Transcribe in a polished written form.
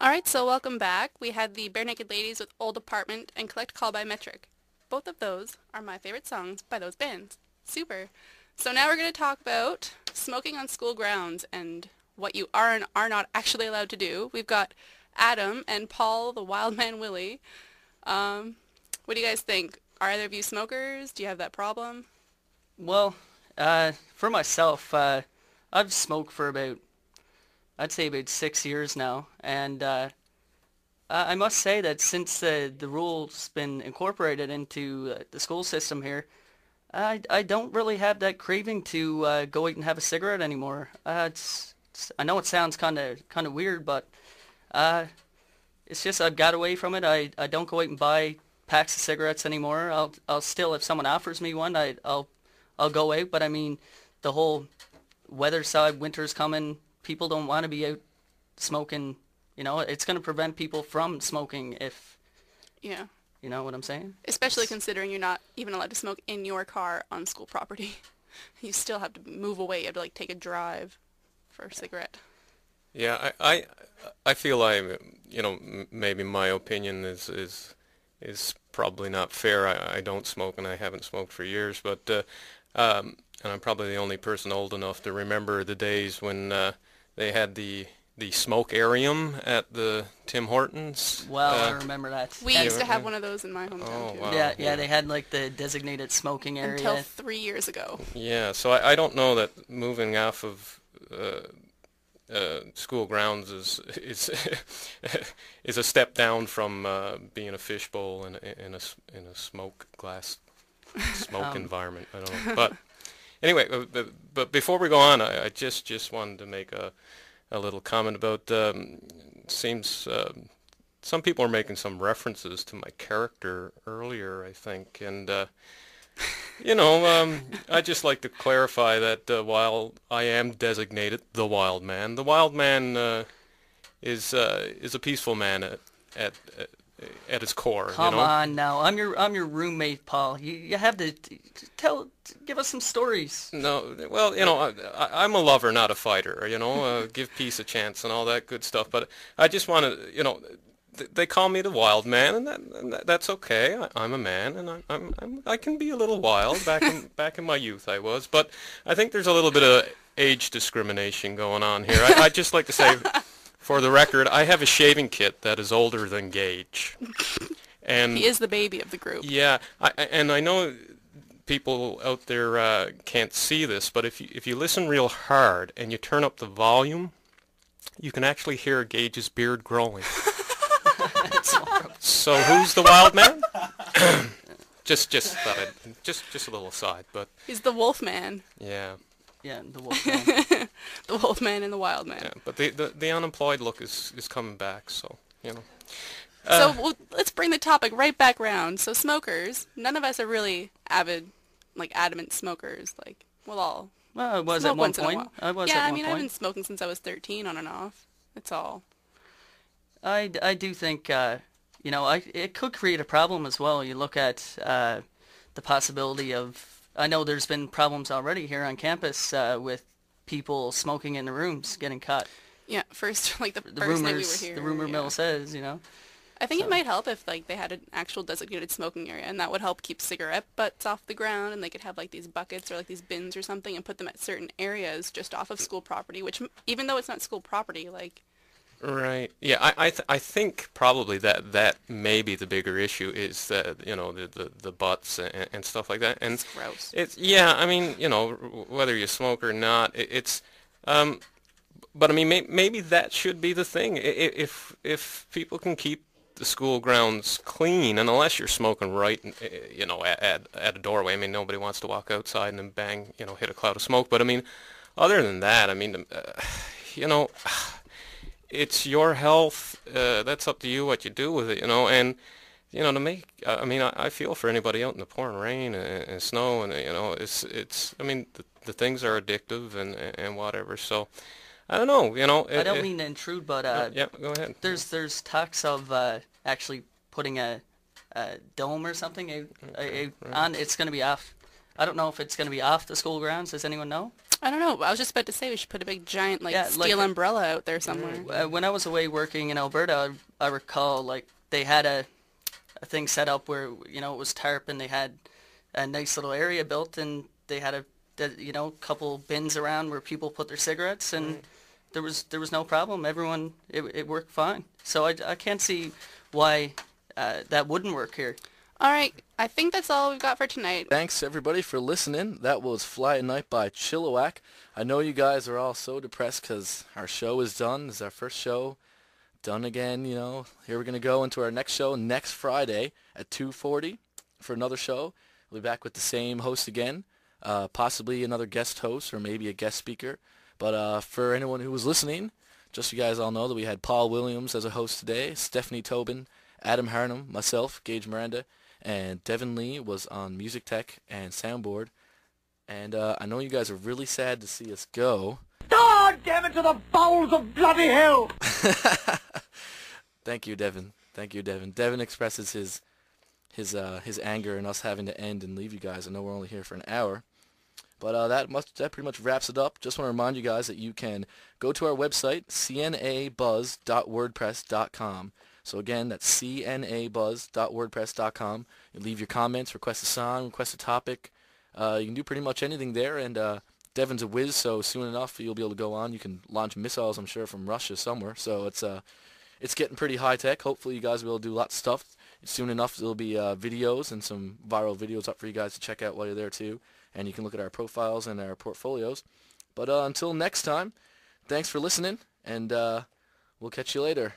All right, so welcome back. We had the Bare Naked Ladies with Old Apartment and Collect Call by Metric. Both of those are my favorite songs by those bands. Super. So now we're going to talk about smoking on school grounds and what you are and are not actually allowed to do. We've got Adam and Paul, the Wildman Willy. What do you guys think? Are either of you smokers? Do you have that problem? Well, for myself, I've smoked for I'd say about 6 years now, and I must say that since the rule's been incorporated into the school system here, I don't really have that craving to go out and have a cigarette anymore. I know it sounds kind of weird, but uh, it's just I've got away from it. I don't go out and buy packs of cigarettes anymore. I'll still, if someone offers me one, I'll go out. But I mean, the whole weather side, winter's coming. People don't want to be out smoking. You know, it's going to prevent people from smoking if Yeah. you know what I'm saying. Especially considering you're not even allowed to smoke in your car on school property. You still have to move away. You have to like take a drive for a cigarette. Yeah, I feel maybe my opinion is probably not fair. I don't smoke and I haven't smoked for years, but and I'm probably the only person old enough to remember the days when they had the smoke-arium at the Tim Hortons. Well, I remember that. We And- used to have one of those in my hometown Oh, too. wow. yeah, they had like the designated smoking area. Until 3 years ago. Yeah, so I don't know that moving off of school grounds is is a step down from being a fishbowl in a smoke glass smoke environment. I don't know, but anyway, but before we go on, I just wanted to make a little comment about seems some people are making some references to my character earlier, I think, and I just like to clarify that while I am designated the Wild Man, the Wild Man is a peaceful man at at his core. Come on now, I'm your roommate, Paul. You have to give us some stories. No, well, I'm a lover, not a fighter. Give peace a chance and all that good stuff. But I just want to, they call me the Wild Man, and that's okay. I'm a man, and I can be a little wild. Back in my youth, I was. But I think there's a little bit of age discrimination going on here. I'd just like to say, for the record, I have a shaving kit that is older than Gage, and He is the baby of the group. yeah, and I know people out there can't see this, but if you listen real hard and you turn up the volume, you can actually hear Gage's beard growing. So who's the Wild Man? just thought just a little aside, but He's the wolf man. yeah, Yeah, the wolf. The wolf man and the wild man. yeah. But the unemployed look is coming back, so you know. So let's bring the topic right back round. So smokers, none of us are really adamant smokers. Like, we'll all Well, I was smoke at one once in a point. while. I was Yeah, at I one mean, I've been point. smoking since I was 13 on and off. That's all. I do think it could create a problem as well. You look at the possibility of. I know there's been problems already here on campus with people smoking in the rooms getting caught. Yeah, first, like the The first night we were rumors, here. the rumor yeah. mill says. I think it So might help if like they had an actual designated smoking area, and that would help keep cigarette butts off the ground, and they could have like these buckets or like these bins or something, and put them at certain areas just off of school property. Which, even though it's not school property, like Right. Yeah, I think probably that may be the bigger issue is that the butts and stuff like that. And it's gross. it's yeah, I mean, whether you smoke or not, it's but I mean maybe that should be the thing. If people can keep the school grounds clean, and unless you're smoking right, at a doorway, I mean nobody wants to walk outside and then bang, hit a cloud of smoke. But I mean, other than that, I mean, it's your health. That's up to you what you do with it, and to make. I mean, I feel for anybody out in the pouring rain and snow, and it's. I mean, the things are addictive and whatever. So, I don't know. I don't mean to intrude, but yeah, go ahead. there's talks of actually putting a dome or something on. It's going to be off. I don't know if it's going to be off the school grounds. Does anyone know? I don't know. I was just about to say we should put a big giant like Yeah, steel like umbrella out there somewhere. when I was away working in Alberta, I recall like they had a thing set up where it was tarp and they had a nice little area built and they had a couple bins around where people put their cigarettes and there was no problem. Everyone it worked fine. So I can't see why that wouldn't work here. All right, I think that's all we've got for tonight. Thanks everybody for listening. That was Fly at Night by Chilliwack. I know you guys are all so depressed because our show is done. This is our first show done again. Here we're going to go into our next show next Friday at 2:40 for another show. We'll be back with the same host again, possibly another guest host or maybe a guest speaker. But for anyone who was listening, just so you guys all know that we had Paul Williams as a host today, Stephanie Tobin, Adam Harnum, myself, Gage Miranda, and Devin Lee was on music tech and soundboard. And I know you guys are really sad to see us go. God damn it to the bowels of bloody hell! Thank you, Devin. Thank you, Devin. Devin expresses his anger in us having to end and leave you guys. I know we're only here for an hour. But that pretty much wraps it up. Just want to remind you guys that you can go to our website, cnabuzz.wordpress.com. So again, that's cnabuzz.wordpress.com. You leave your comments, request a song, request a topic. You can do pretty much anything there. And Devin's a whiz, so soon enough you'll be able to go on. You can launch missiles, I'm sure, from Russia somewhere. So it's getting pretty high tech. Hopefully you guys will be able to do lots of stuff. Soon enough there'll be videos and some viral videos up for you guys to check out while you're there too. And you can look at our profiles and our portfolios. But until next time, thanks for listening, and we'll catch you later.